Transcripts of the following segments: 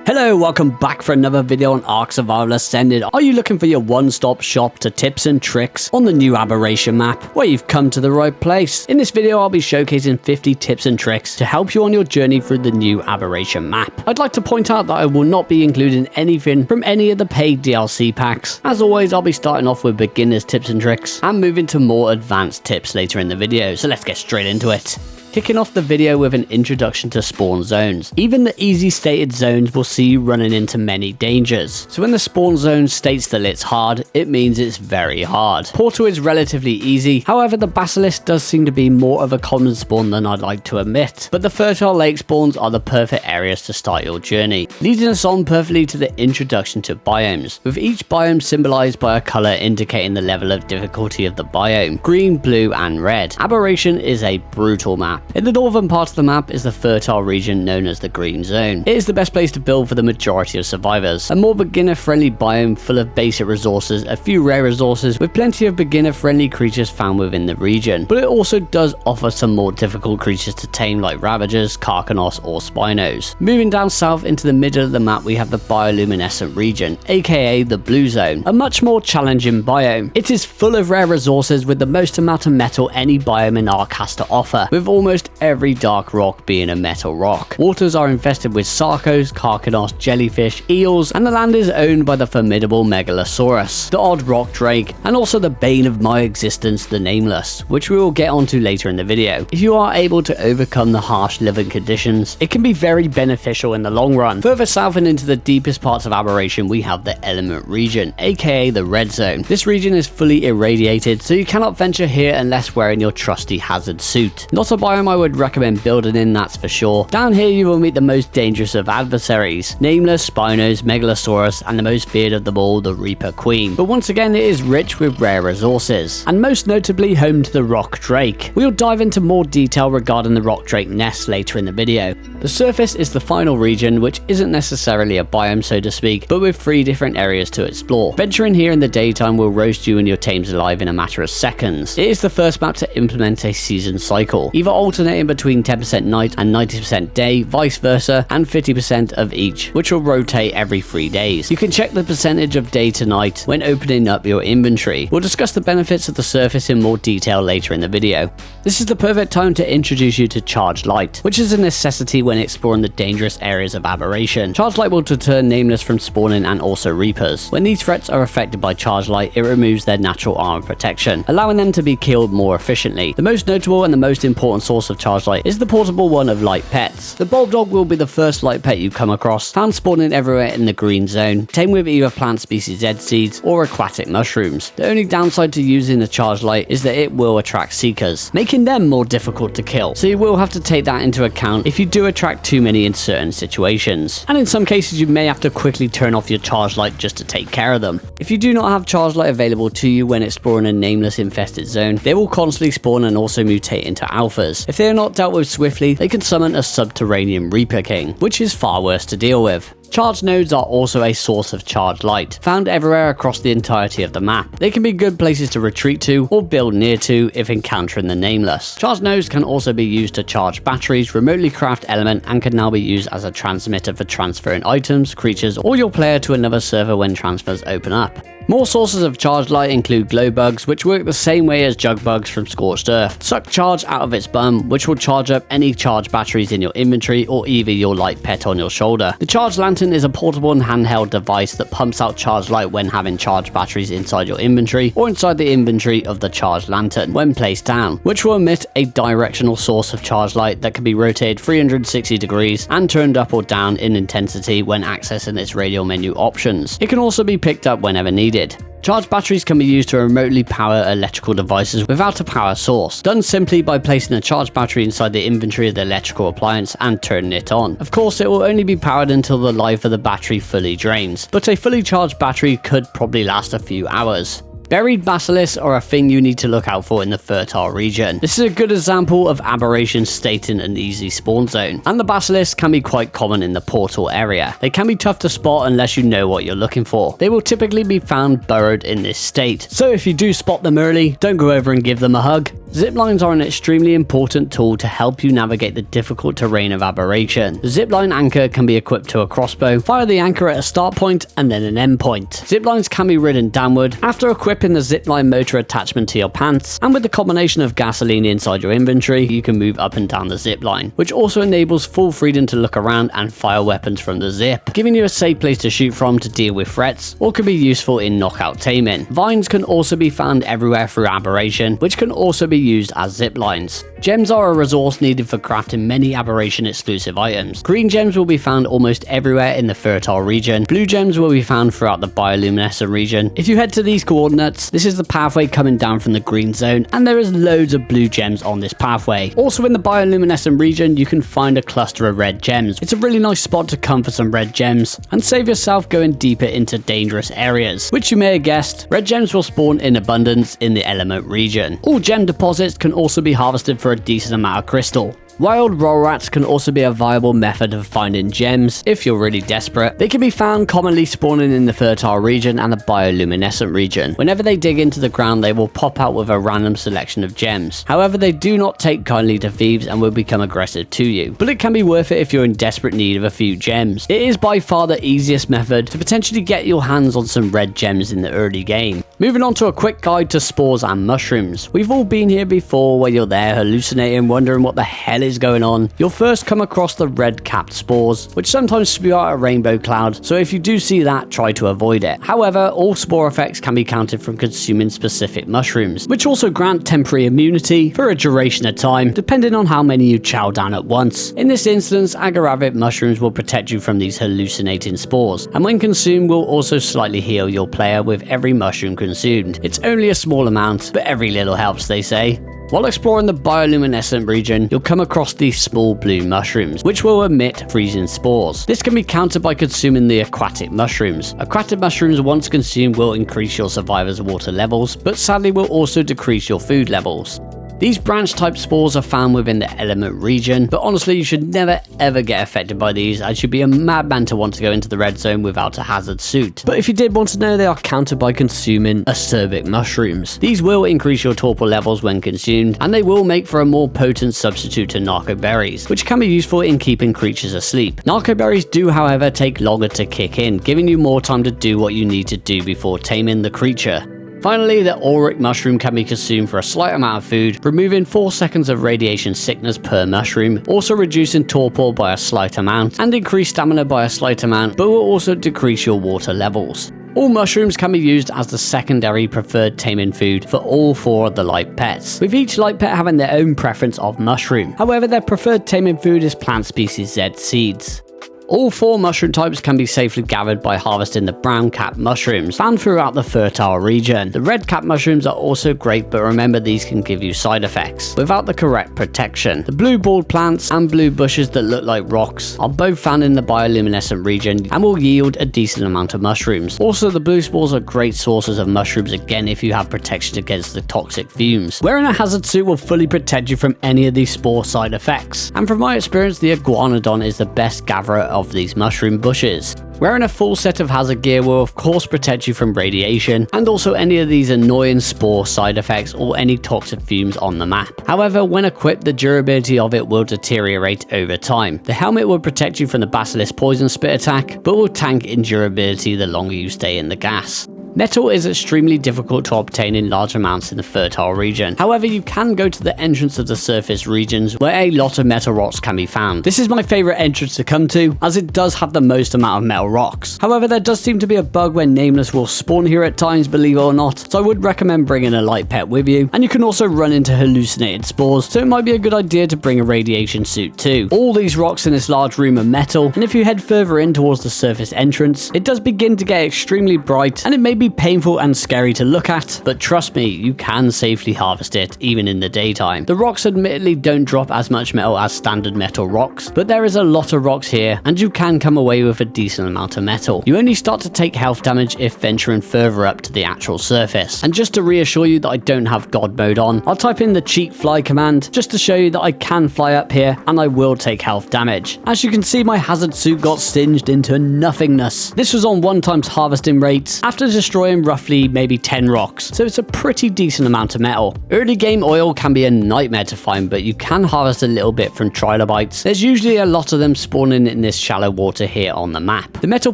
Hello, welcome back for another video on Ark Survival Ascended. Are you looking for your one-stop shop to tips and tricks on the new Aberration map? Well, you've come to the right place. In this video, I'll be showcasing 50 tips and tricks to help you on your journey through the new Aberration map. I'd like to point out that I will not be including anything from any of the paid DLC packs. As always, I'll be starting off with beginners tips and tricks and moving to more advanced tips later in the video, so let's get straight into it. Kicking off the video with an introduction to spawn zones. Even the easy stated zones will see you running into many dangers. So when the spawn zone states that it's hard, it means it's very hard. Portal is relatively easy, however the Basilisk does seem to be more of a common spawn than I'd like to admit. But the fertile lake spawns are the perfect areas to start your journey, leading us on perfectly to the introduction to biomes, with each biome symbolized by a colour indicating the level of difficulty of the biome: green, blue and red. Aberration is a brutal map. In the northern part of the map is the fertile region known as the green zone. It is the best place to build for the majority of survivors. A more beginner friendly biome full of basic resources, a few rare resources, with plenty of beginner friendly creatures found within the region. But it also does offer some more difficult creatures to tame like Ravagers, Karkinos or Spinos. Moving down south into the middle of the map we have the bioluminescent region, aka the blue zone, a much more challenging biome. It is full of rare resources with the most amount of metal any biome in Ark has to offer, with almost every dark rock being a metal rock. Waters are infested with sarcos, Karkinos, jellyfish, eels, and the land is owned by the formidable Megalosaurus, the odd rock drake, and also the bane of my existence, the Nameless, which we will get onto later in the video. If you are able to overcome the harsh living conditions, it can be very beneficial in the long run. Further south and into the deepest parts of Aberration we have the element region, aka the red zone. This region is fully irradiated, so you cannot venture here unless wearing your trusty hazard suit. Not a biome I would recommend building in, that's for sure. Down here you will meet the most dangerous of adversaries: Nameless, Spinos, Megalosaurus, and the most feared of them all, the Reaper Queen. But once again it is rich with rare resources, and most notably home to the rock drake. We'll dive into more detail regarding the rock drake nest later in the video. The surface is the final region, which isn't necessarily a biome so to speak, but with 3 different areas to explore. Venturing here in the daytime will roast you and your tames alive in a matter of seconds. It is the first map to implement a season cycle, either alternating between 10% night and 90% day, vice versa, and 50% of each, which will rotate every 3 days. You can check the percentage of day to night when opening up your inventory. We'll discuss the benefits of the surface in more detail later in the video. This is the perfect time to introduce you to Charged Light, which is a necessity when exploring the dangerous areas of Aberration. Charged Light will deter Nameless from spawning and also Reapers. When these threats are affected by Charged Light, it removes their natural armor protection, allowing them to be killed more efficiently. The most notable and the most important source of Charged Light is the portable one of light pets. The bulb dog will be the first light pet you come across, found spawning everywhere in the green zone, tamed with either plant species Z seeds or aquatic mushrooms. The only downside to using the Charged Light is that it will attract seekers, making them more difficult to kill, so you will have to take that into account if you do attract too many in certain situations. And in some cases you may have to quickly turn off your Charged Light just to take care of them. If you do not have Charged Light available to you when exploring a Nameless infested zone, they will constantly spawn and also mutate into alphas. If they are not dealt with swiftly, they can summon a subterranean Reaper King, which is far worse to deal with. Charged nodes are also a source of charged light, found everywhere across the entirety of the map. They can be good places to retreat to or build near to if encountering the Nameless. Charged nodes can also be used to charge batteries, remotely craft element, and can now be used as a transmitter for transferring items, creatures, or your player to another server when transfers open up. More sources of charged light include glow bugs, which work the same way as jug bugs from Scorched Earth. Suck charge out of its bum, which will charge up any charged batteries in your inventory or either your light pet on your shoulder. The charged lantern is a portable and handheld device that pumps out charged light when having charged batteries inside your inventory or inside the inventory of the charged lantern when placed down, which will emit a directional source of charged light that can be rotated 360 degrees and turned up or down in intensity when accessing its radial menu options. It can also be picked up whenever needed. Charged batteries can be used to remotely power electrical devices without a power source, done simply by placing a charged battery inside the inventory of the electrical appliance and turning it on. Of course, it will only be powered until the life of the battery fully drains, but a fully charged battery could probably last a few hours. Buried basilisks are a thing you need to look out for in the fertile region. This is a good example of Aberration stating an easy spawn zone, and the basilisks can be quite common in the portal area. They can be tough to spot unless you know what you're looking for. They will typically be found burrowed in this state, so if you do spot them early, don't go over and give them a hug. Ziplines are an extremely important tool to help you navigate the difficult terrain of Aberration. The zipline anchor can be equipped to a crossbow. Fire the anchor at a start point and then an end point. Ziplines can be ridden downward after equipping the zipline motor attachment to your pants, and with the combination of gasoline inside your inventory, you can move up and down the zipline, which also enables full freedom to look around and fire weapons from the zip, giving you a safe place to shoot from to deal with threats, or can be useful in knockout taming. Vines can also be found everywhere through Aberration, which can also be used as zip lines. Gems are a resource needed for crafting many Aberration exclusive items. Green gems will be found almost everywhere in the fertile region. Blue gems will be found throughout the bioluminescent region. If you head to these coordinates, this is the pathway coming down from the green zone, and there is loads of blue gems on this pathway. Also in the bioluminescent region, you can find a cluster of red gems. It's a really nice spot to come for some red gems and save yourself going deeper into dangerous areas, which you may have guessed, red gems will spawn in abundance in the element region. All gem deposits can also be harvested for a decent amount of crystal. Wild roll rats can also be a viable method of finding gems if you're really desperate. They can be found commonly spawning in the fertile region and the bioluminescent region. Whenever they dig into the ground, they will pop out with a random selection of gems. However, they do not take kindly to thieves and will become aggressive to you, but it can be worth it if you're in desperate need of a few gems. It is by far the easiest method to potentially get your hands on some red gems in the early game. Moving on to a quick guide to spores and mushrooms. We've all been here before where you're there hallucinating, wondering what the hell is going on. You'll first come across the red capped spores, which sometimes spew out a rainbow cloud, so if you do see that, try to avoid it. However, all spore effects can be countered from consuming specific mushrooms, which also grant temporary immunity for a duration of time, depending on how many you chow down at once. In this instance, Aggeravic mushrooms will protect you from these hallucinating spores, and when consumed will also slightly heal your player with every mushroom consumed. It's only a small amount, but every little helps, they say. While exploring the bioluminescent region, you'll come across these small blue mushrooms, which will emit freezing spores. This can be countered by consuming the aquatic mushrooms. Aquatic mushrooms, once consumed, will increase your survivor's water levels, but sadly will also decrease your food levels. These branch type spores are found within the element region, but honestly you should never ever get affected by these, as you'd be a madman to want to go into the red zone without a hazard suit. But if you did want to know, they are countered by consuming Ascerbic mushrooms. These will increase your torpor levels when consumed, and they will make for a more potent substitute to narco berries, which can be useful in keeping creatures asleep. Narco berries do however take longer to kick in, giving you more time to do what you need to do before taming the creature. Finally, the Auric Mushroom can be consumed for a slight amount of food, removing 4 seconds of radiation sickness per mushroom, also reducing torpor by a slight amount, and increase stamina by a slight amount, but will also decrease your water levels. All mushrooms can be used as the secondary preferred taming food for all 4 of the light pets, with each light pet having their own preference of mushroom. However, their preferred taming food is plant species Z seeds. All 4 mushroom types can be safely gathered by harvesting the brown cap mushrooms found throughout the fertile region. The red cap mushrooms are also great, but remember these can give you side effects without the correct protection. The blue balled plants and blue bushes that look like rocks are both found in the bioluminescent region and will yield a decent amount of mushrooms. Also, the blue spores are great sources of mushrooms again if you have protection against the toxic fumes. Wearing a hazard suit will fully protect you from any of these spore side effects, and from my experience the iguanodon is the best gatherer of these mushroom bushes. Wearing a full set of hazard gear will of course protect you from radiation and also any of these annoying spore side effects or any toxic fumes on the map. However, when equipped, the durability of it will deteriorate over time. The helmet will protect you from the Basilisk poison spit attack, but will tank in durability the longer you stay in the gas. Metal is extremely difficult to obtain in large amounts in the fertile region. However, you can go to the entrance of the surface regions where a lot of metal rocks can be found. This is my favourite entrance to come to, as it does have the most amount of metal rocks. However, there does seem to be a bug where Nameless will spawn here at times, believe it or not, so I would recommend bringing a light pet with you, and you can also run into hallucinated spores, so it might be a good idea to bring a radiation suit too. All these rocks in this large room are metal, and if you head further in towards the surface entrance, it does begin to get extremely bright, and it may be be painful and scary to look at, but trust me, you can safely harvest it even in the daytime. The rocks admittedly don't drop as much metal as standard metal rocks, but there is a lot of rocks here and you can come away with a decent amount of metal. You only start to take health damage if venturing further up to the actual surface. And just to reassure you that I don't have God mode on, I'll type in the cheat fly command just to show you that I can fly up here and I will take health damage. As you can see, my hazard suit got singed into nothingness. This was on 1x harvesting rates after destroying roughly maybe 10 rocks, so it's a pretty decent amount of metal. Early game oil can be a nightmare to find, but you can harvest a little bit from trilobites. There's usually a lot of them spawning in this shallow water here on the map. The metal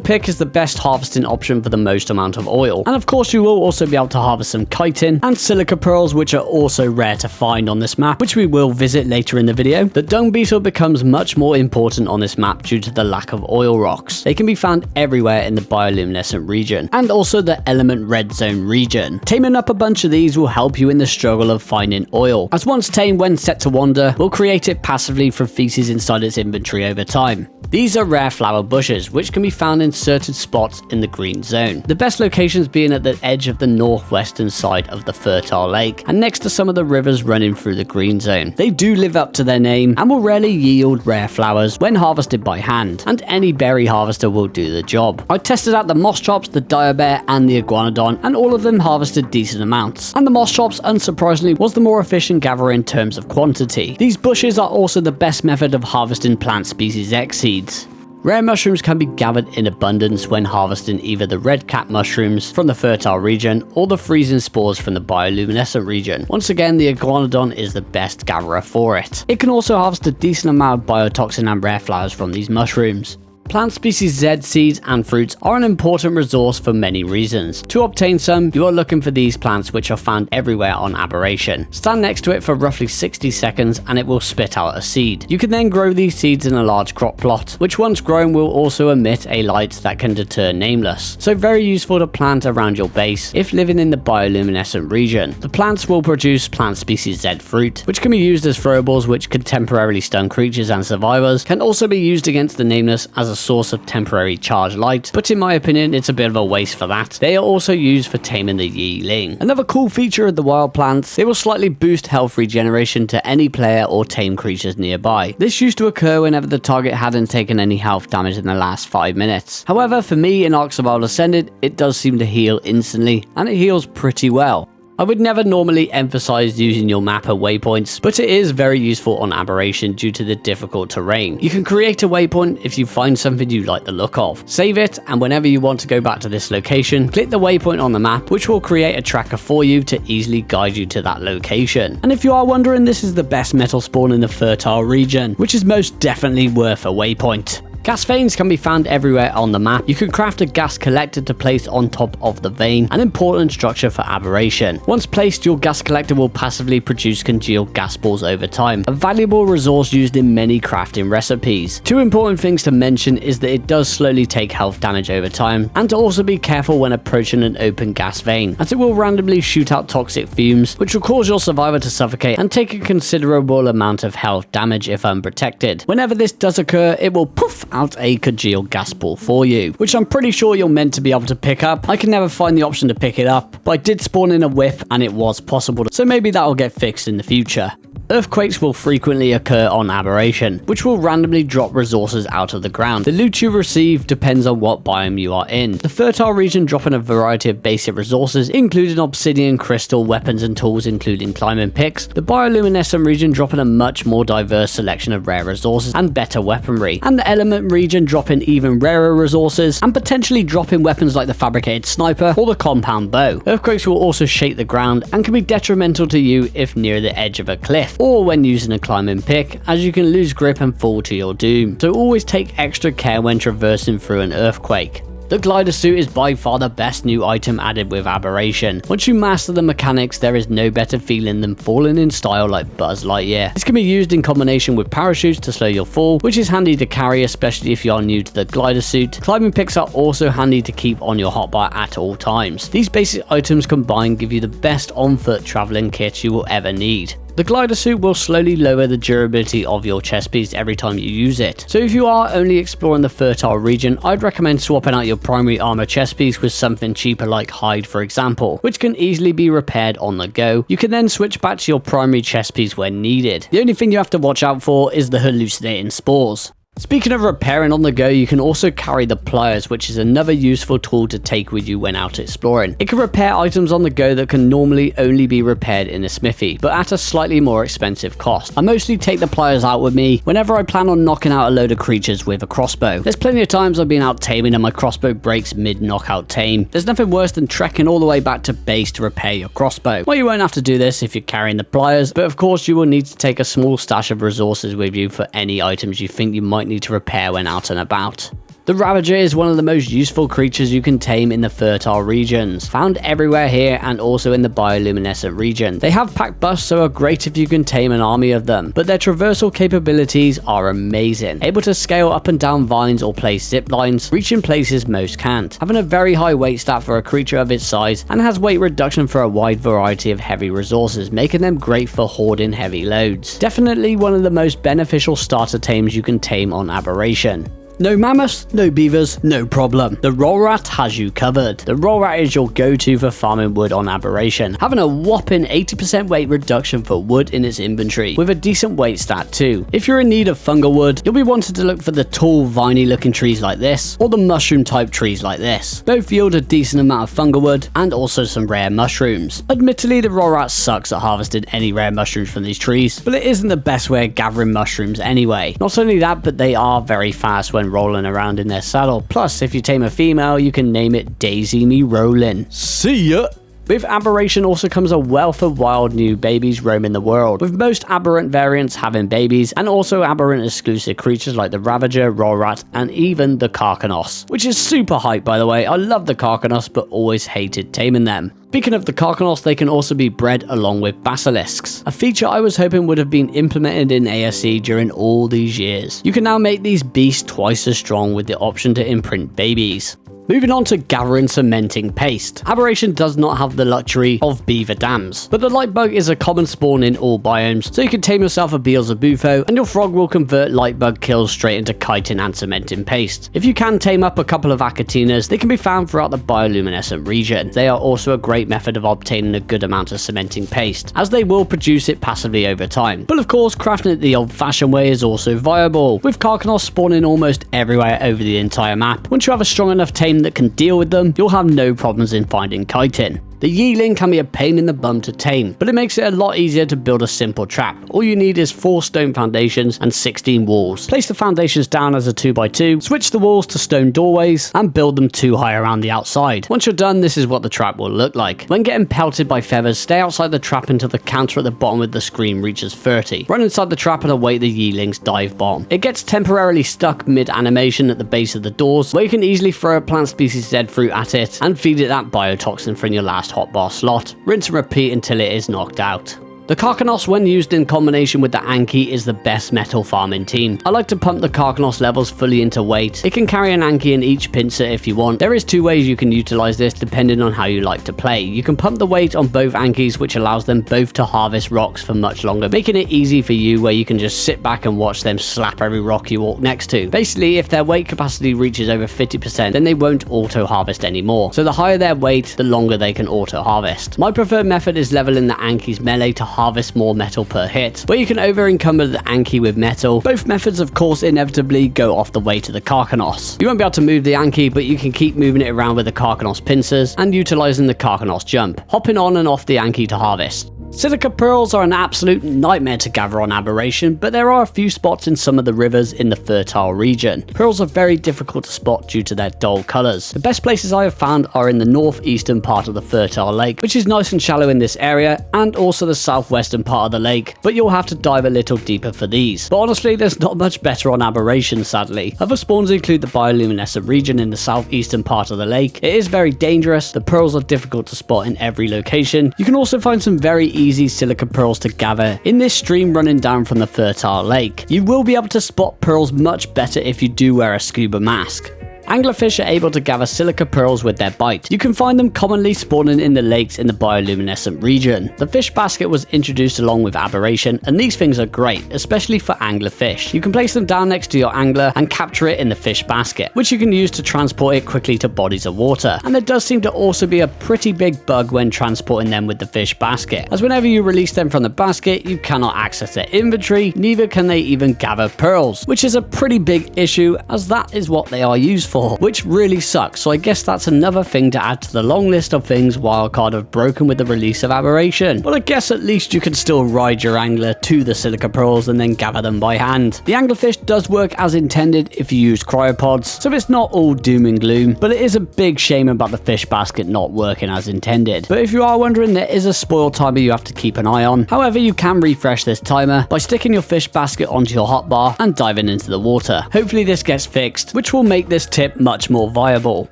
pick is the best harvesting option for the most amount of oil, and of course you will also be able to harvest some chitin and silica pearls, which are also rare to find on this map, which we will visit later in the video. The dung beetle becomes much more important on this map due to the lack of oil rocks. They can be found everywhere in the bioluminescent region and also the element red zone region. Taming up a bunch of these will help you in the struggle of finding oil, as once tamed when set to wander will create it passively from feces inside its inventory over time. These are rare flower bushes, which can be found in certain spots in the green zone. The best locations being at the edge of the northwestern side of the fertile lake and next to some of the rivers running through the green zone. They do live up to their name and will rarely yield rare flowers when harvested by hand, and any berry harvester will do the job. I tested out the moss chops, the dire bear and the iguanodon, and all of them harvested decent amounts, and the moss chops unsurprisingly was the more efficient gatherer in terms of quantity. These bushes are also the best method of harvesting plant species X seeds. Rare mushrooms can be gathered in abundance when harvesting either the red cap mushrooms from the fertile region or the freezing spores from the bioluminescent region. Once again, the iguanodon is the best gatherer for it. It can also harvest a decent amount of biotoxin and rare flowers from these mushrooms. Plant species Z seeds and fruits are an important resource for many reasons. To obtain some, you are looking for these plants, which are found everywhere on Aberration. Stand next to it for roughly 60 seconds and it will spit out a seed. You can then grow these seeds in a large crop plot, which once grown will also emit a light that can deter Nameless. So very useful to plant around your base if living in the bioluminescent region. The plants will produce plant species Z fruit, which can be used as throwables, which can temporarily stun creatures and survivors, can also be used against the Nameless as a source of temporary charge light, but in my opinion it's a bit of a waste for that. They are also used for taming the Ling. Another cool feature of the wild plants, they will slightly boost health regeneration to any player or tame creatures nearby. This used to occur whenever the target hadn't taken any health damage in the last 5 minutes. However, for me in Ark Survival Ascended, it does seem to heal instantly, and it heals pretty well. I would never normally emphasize using your map at waypoints, but it is very useful on Aberration due to the difficult terrain. You can create a waypoint if you find something you like the look of. Save it, and whenever you want to go back to this location, click the waypoint on the map, which will create a tracker for you to easily guide you to that location. And if you are wondering, this is the best metal spawn in the fertile region, which is most definitely worth a waypoint. Gas veins can be found everywhere on the map. You can craft a gas collector to place on top of the vein, an important structure for Aberration. Once placed, your gas collector will passively produce congealed gas balls over time, a valuable resource used in many crafting recipes. Two important things to mention is that it does slowly take health damage over time, and to also be careful when approaching an open gas vein, as it will randomly shoot out toxic fumes, which will cause your survivor to suffocate and take a considerable amount of health damage if unprotected. Whenever this does occur, it will poof out a congealed gas ball for you, which I'm pretty sure you're meant to be able to pick up. I can never find the option to pick it up, but I did spawn in a whip and it was possible, so maybe that will get fixed in the future. Earthquakes will frequently occur on Aberration, which will randomly drop resources out of the ground. The loot you receive depends on what biome you are in. The fertile region dropping a variety of basic resources, including obsidian, crystal, weapons and tools, including climbing picks. The bioluminescent region dropping a much more diverse selection of rare resources and better weaponry. And the element region dropping even rarer resources and potentially dropping weapons like the fabricated sniper or the compound bow. Earthquakes will also shake the ground and can be detrimental to you if near the edge of a cliff, or when using a climbing pick, as you can lose grip and fall to your doom. So always take extra care when traversing through an earthquake. The glider suit is by far the best new item added with Aberration. Once you master the mechanics, there is no better feeling than falling in style like Buzz Lightyear. This can be used in combination with parachutes to slow your fall, which is handy to carry, especially if you are new to the glider suit. Climbing picks are also handy to keep on your hotbar at all times. These basic items combined give you the best on-foot traveling kit you will ever need. The glider suit will slowly lower the durability of your chest piece every time you use it. So if you are only exploring the fertile region, I'd recommend swapping out your primary armor chest piece with something cheaper like hide, for example, which can easily be repaired on the go. You can then switch back to your primary chest piece when needed. The only thing you have to watch out for is the hallucinating spores. Speaking of repairing on the go, you can also carry the Pliers, which is another useful tool to take with you when out exploring. It can repair items on the go that can normally only be repaired in a smithy, but at a slightly more expensive cost. I mostly take the Pliers out with me whenever I plan on knocking out a load of creatures with a crossbow. There's plenty of times I've been out taming and my crossbow breaks mid-knockout tame. There's nothing worse than trekking all the way back to base to repair your crossbow. Well, you won't have to do this if you're carrying the Pliers, but of course you will need to take a small stash of resources with you for any items you think you might need to repair when out and about. The Ravager is one of the most useful creatures you can tame in the fertile regions, found everywhere here and also in the bioluminescent region. They have pack buffs, so are great if you can tame an army of them, but their traversal capabilities are amazing. Able to scale up and down vines or place zip lines, reaching places most can't. Having a very high weight stat for a creature of its size, and has weight reduction for a wide variety of heavy resources, making them great for hoarding heavy loads. Definitely one of the most beneficial starter tames you can tame on Aberration. No mammoths, no beavers, no problem. The roll rat has you covered. The roll rat is your go-to for farming wood on Aberration, having a whopping 80% weight reduction for wood in its inventory, with a decent weight stat too. If you're in need of fungal wood, you'll be wanting to look for the tall, viney looking trees like this, or the mushroom type trees like this. Both yield a decent amount of fungal wood, and also some rare mushrooms. Admittedly, the roll rat sucks at harvesting any rare mushrooms from these trees, but it isn't the best way of gathering mushrooms anyway. Not only that, but they are very fast when rolling around in their saddle. Plus, if you tame a female, you can name it Daisy Me Rollin'. See ya! With Aberration also comes a wealth of wild new babies roaming the world, with most Aberrant variants having babies, and also Aberrant exclusive creatures like the Ravager, Roll Rat, and even the Karkinos, which is super hype by the way. I love the Karkinos, but always hated taming them. Speaking of the Karkinos, they can also be bred along with Basilisks, a feature I was hoping would have been implemented in ASC during all these years. You can now make these beasts twice as strong with the option to imprint babies. Moving on to gathering cementing paste. Aberration does not have the luxury of beaver dams, but the light bug is a common spawn in all biomes, so you can tame yourself a Beelzebufo and your frog will convert light bug kills straight into chitin and cementing paste. If you can tame up a couple of Acatinas, they can be found throughout the bioluminescent region. They are also a great method of obtaining a good amount of cementing paste, as they will produce it passively over time. But of course, crafting it the old-fashioned way is also viable, with Karkinos spawning almost everywhere over the entire map. Once you have a strong enough tame that can deal with them, you'll have no problems in finding chitin. The Ling can be a pain in the bum to tame, but it makes it a lot easier to build a simple trap. All you need is 4 stone foundations and 16 walls. Place the foundations down as a 2x2, switch the walls to stone doorways, and build them 2 high around the outside. Once you're done, this is what the trap will look like. When getting pelted by feathers, stay outside the trap until the counter at the bottom of the screen reaches 30. Run inside the trap and await the Ling's dive bomb. It gets temporarily stuck mid-animation at the base of the doors, where you can easily throw a plant species dead fruit at it and feed it that biotoxin from your last hotbar slot. Rinse and repeat until it is knocked out. The Karkinos, when used in combination with the Anky, is the best metal farming team. I like to pump the Karkinos levels fully into weight. It can carry an Anky in each pincer if you want. There is 2 ways you can utilize this depending on how you like to play. You can pump the weight on both Ankys, which allows them both to harvest rocks for much longer, making it easy for you where you can just sit back and watch them slap every rock you walk next to. Basically, if their weight capacity reaches over 50%, then they won't auto harvest anymore. So the higher their weight, the longer they can auto harvest. My preferred method is leveling the Anky's melee to harvest more metal per hit, where you can over encumber the Anky with metal. Both methods of course inevitably go off the weight of the Karkinos. You won't be able to move the Anky, but you can keep moving it around with the Karkinos pincers and utilizing the Karkinos jump, hopping on and off the Anky to harvest. Silica pearls are an absolute nightmare to gather on Aberration, but there are a few spots in some of the rivers in the fertile region. Pearls are very difficult to spot due to their dull colours. The best places I have found are in the northeastern part of the fertile lake, which is nice and shallow in this area, and also the southwestern part of the lake, but you'll have to dive a little deeper for these. But honestly, there's not much better on Aberration, sadly. Other spawns include the bioluminescent region in the southeastern part of the lake. It is very dangerous. The pearls are difficult to spot in every location. You can also find some very easy silica pearls to gather in this stream running down from the fertile lake. You will be able to spot pearls much better if you do wear a scuba mask. Anglerfish are able to gather silica pearls with their bite. You can find them commonly spawning in the lakes in the bioluminescent region. The fish basket was introduced along with Aberration, and these things are great, especially for anglerfish. You can place them down next to your angler and capture it in the fish basket, which you can use to transport it quickly to bodies of water. And there does seem to also be a pretty big bug when transporting them with the fish basket, as whenever you release them from the basket, you cannot access their inventory, neither can they even gather pearls, which is a pretty big issue as that is what they are used for, which really sucks. So I guess that's another thing to add to the long list of things Wildcard have broken with the release of Aberration. But I guess at least you can still ride your angler to the silica pearls and then gather them by hand. The anglerfish does work as intended if you use cryopods, so it's not all doom and gloom, but it is a big shame about the fish basket not working as intended. But if you are wondering, there is a spoil timer you have to keep an eye on. However, you can refresh this timer by sticking your fish basket onto your hotbar and diving into the water. Hopefully this gets fixed, which will make this tip much more viable.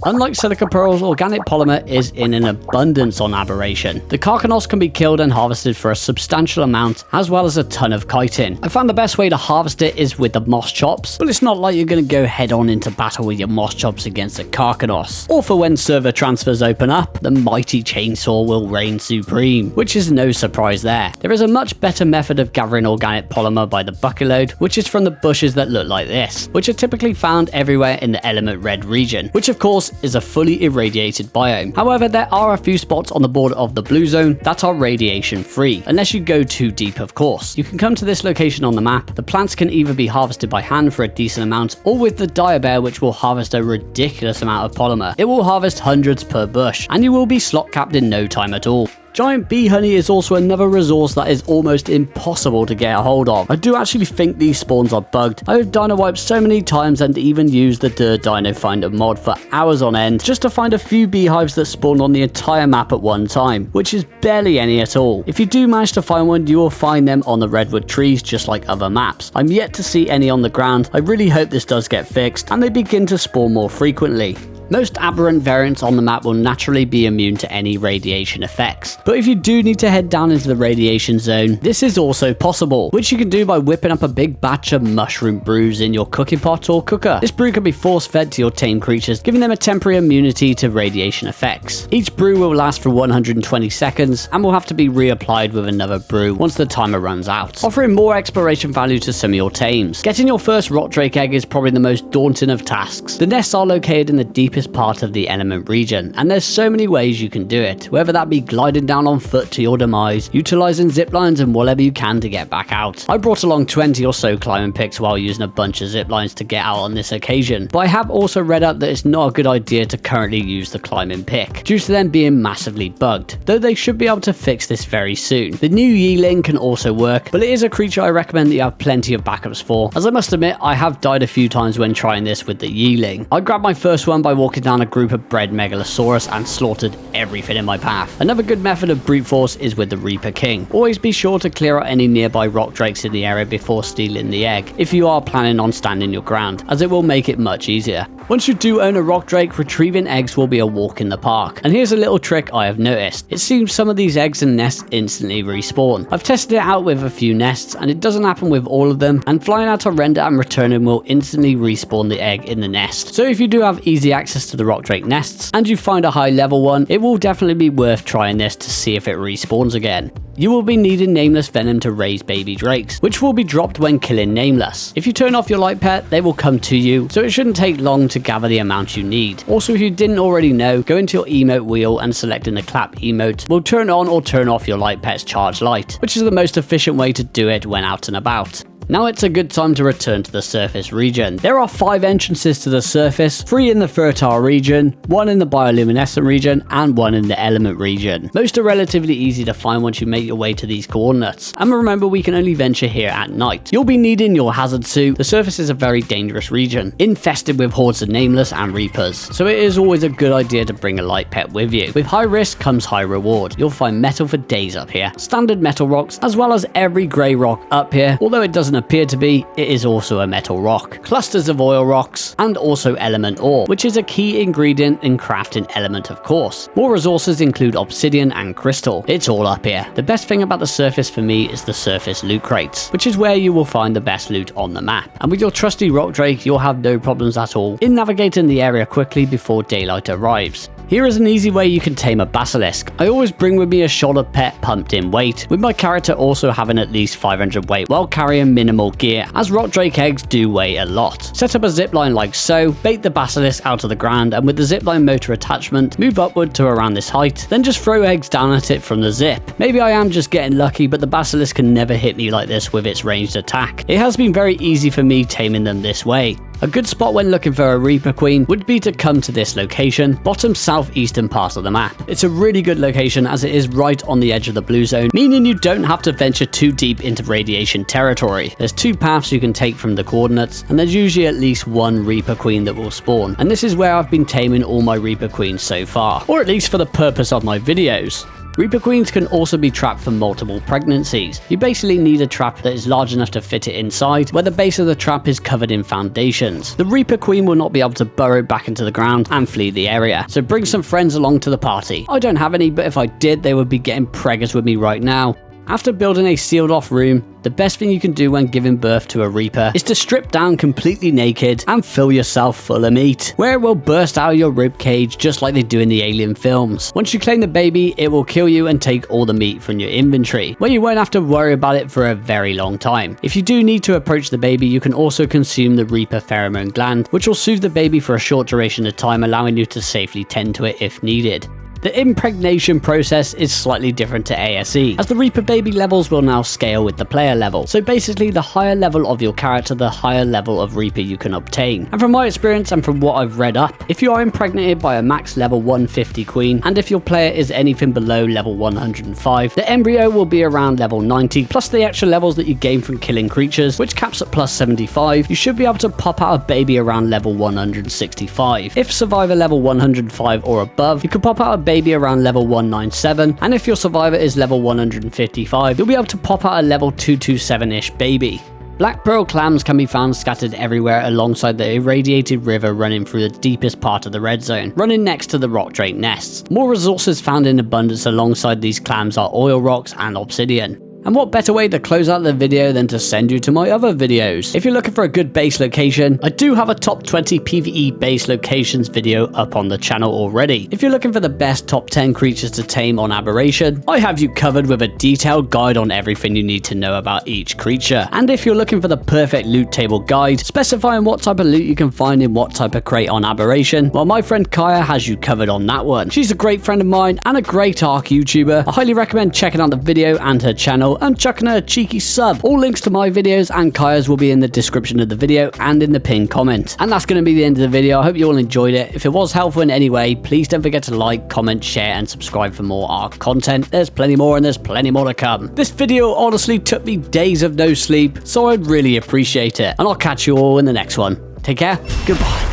Unlike silica pearls, organic polymer is in an abundance on Aberration. The Karkinos can be killed and harvested for a substantial amount, as well as a ton of chitin. I found the best way to harvest it is with the moss chops, but it's not like you're going to go head on into battle with your moss chops against a Karkinos. Or for when server transfers open up, the mighty chainsaw will reign supreme, which is no surprise there. There is a much better method of gathering organic polymer by the bucket load, which is from the bushes that look like this, which are typically found everywhere in the element red region, which of course is a fully irradiated biome. However, there are a few spots on the border of the blue zone that are radiation free, unless you go too deep of course. You can come to this location on the map. The plants can either be harvested by hand for a decent amount, or with the diabear, which will harvest a ridiculous amount of polymer. It will harvest hundreds per bush, and you will be slot capped in no time at all. Giant bee honey is also another resource that is almost impossible to get a hold of. I do actually think these spawns are bugged. I have dino wiped so many times and even used the Dino Finder mod for hours on end just to find a few beehives that spawned on the entire map at one time, which is barely any at all. If you do manage to find one, you will find them on the redwood trees just like other maps. I'm yet to see any on the ground. I really hope this does get fixed and they begin to spawn more frequently. Most aberrant variants on the map will naturally be immune to any radiation effects, but if you do need to head down into the radiation zone, this is also possible, which you can do by whipping up a big batch of mushroom brews in your cooking pot or cooker. This brew can be force fed to your tame creatures, giving them a temporary immunity to radiation effects. Each brew will last for 120 seconds and will have to be reapplied with another brew once the timer runs out, offering more exploration value to some of your tames. Getting your first rock drake egg is probably the most daunting of tasks. The nests are located in the deepest part of the element region, and there's so many ways you can do it, whether that be gliding down on foot to your demise, utilizing zip lines, and whatever you can to get back out. I brought along 20 or so climbing picks while using a bunch of zip lines to get out on this occasion, but I have also read up that it's not a good idea to currently use the climbing pick due to them being massively bugged, though they should be able to fix this very soon. The new Ling can also work, but it is a creature I recommend that you have plenty of backups for, as I must admit I have died a few times when trying this with the Ling. I grabbed my first one by walking down a group of bred Megalosaurus and slaughtered everything in my path. Another good method of brute force is with the Reaper King. Always be sure to clear out any nearby rock drakes in the area before stealing the egg, if you are planning on standing your ground, as it will make it much easier. Once you do own a rock drake, retrieving eggs will be a walk in the park. And here's a little trick I have noticed. It seems some of these eggs and nests instantly respawn. I've tested it out with a few nests and it doesn't happen with all of them, and flying out a render and returning will instantly respawn the egg in the nest. So if you do have easy access to the rock drake nests and you find a high level one, it will definitely be worth trying this to see if it respawns again. You will be needing Nameless Venom to raise baby drakes, which will be dropped when killing Nameless. If you turn off your light pet, they will come to you, so it shouldn't take long to gather the amount you need. Also, if you didn't already know, go into your emote wheel and selecting the clap emote will turn on or turn off your light pet's charge light, which is the most efficient way to do it when out and about. Now it's a good time to return to the surface region. There are 5 entrances to the surface, 3 in the fertile region, 1 in the bioluminescent region, and 1 in the element region. Most are relatively easy to find once you make your way to these coordinates. And remember, we can only venture here at night. You'll be needing your hazard suit. The surface is a very dangerous region, infested with hordes of Nameless and Reapers, so it is always a good idea to bring a light pet with you. With high risk comes high reward. You'll find metal for days up here, standard metal rocks, as well as every grey rock up here, although it doesn't appear to be, it is also a metal rock, clusters of oil rocks, and also element ore, which is a key ingredient in crafting element of course. More resources include obsidian and crystal. It's all up here. The best thing about the surface for me is the surface loot crates, which is where you will find the best loot on the map. And with your trusty rock drake, you'll have no problems at all in navigating the area quickly before daylight arrives. Here is an easy way you can tame a basilisk. I always bring with me a shoulder pet pumped in weight, with my character also having at least 500 weight while carrying minimal gear, as rock drake eggs do weigh a lot. Set up a zipline like so, bait the basilisk out of the ground, and with the zipline motor attachment, move upward to around this height, then just throw eggs down at it from the zip. Maybe I am just getting lucky, but the basilisk can never hit me like this with its ranged attack. It has been very easy for me taming them this way. A good spot when looking for a Reaper Queen would be to come to this location, bottom southeastern part of the map. It's a really good location as it is right on the edge of the blue zone, meaning you don't have to venture too deep into radiation territory. There's 2 paths you can take from the coordinates, and there's usually at least 1 Reaper Queen that will spawn, and this is where I've been taming all my Reaper Queens so far, or at least for the purpose of my videos. Reaper Queens can also be trapped for multiple pregnancies. You basically need a trap that is large enough to fit it inside, where the base of the trap is covered in foundations. The Reaper Queen will not be able to burrow back into the ground and flee the area, so bring some friends along to the party. I don't have any, but if I did, they would be getting preggers with me right now. After building a sealed off room, the best thing you can do when giving birth to a Reaper is to strip down completely naked and fill yourself full of meat, where it will burst out of your rib cage just like they do in the Alien films. Once you claim the baby, it will kill you and take all the meat from your inventory, where you won't have to worry about it for a very long time. If you do need to approach the baby, you can also consume the Reaper pheromone gland, which will soothe the baby for a short duration of time, allowing you to safely tend to it if needed. The impregnation process is slightly different to ASE, as the Reaper baby levels will now scale with the player level. So basically, the higher level of your character, the higher level of Reaper you can obtain. And from my experience and from what I've read up, if you are impregnated by a max level 150 queen, and if your player is anything below level 105, the embryo will be around level 90, plus the extra levels that you gain from killing creatures, which caps at plus 75, you should be able to pop out a baby around level 165. If survivor level 105 or above, you can pop out a baby around level 197, and if your survivor is level 155, you'll be able to pop out a level 227-ish baby. Black pearl clams can be found scattered everywhere alongside the irradiated river running through the deepest part of the red zone, running next to the rock drake nests. More resources found in abundance alongside these clams are oil rocks and obsidian. And what better way to close out the video than to send you to my other videos? If you're looking for a good base location, I do have a top 20 PVE base locations video up on the channel already. If you're looking for the best top 10 creatures to tame on Aberration, I have you covered with a detailed guide on everything you need to know about each creature. And if you're looking for the perfect loot table guide, specifying what type of loot you can find in what type of crate on Aberration, well, my friend Kaya has you covered on that one. She's a great friend of mine and a great Ark YouTuber. I highly recommend checking out the video and her channel, and chucking her a cheeky sub. All links to my videos and Kaya's will be in the description of the video and in the pinned comment. And that's going to be the end of the video. I hope you all enjoyed it. If it was helpful in any way, please don't forget to like, comment, share, and subscribe for more Ark content. There's plenty more, and there's plenty more to come. This video honestly took me days of no sleep, so I'd really appreciate it. And I'll catch you all in the next one. Take care. Goodbye.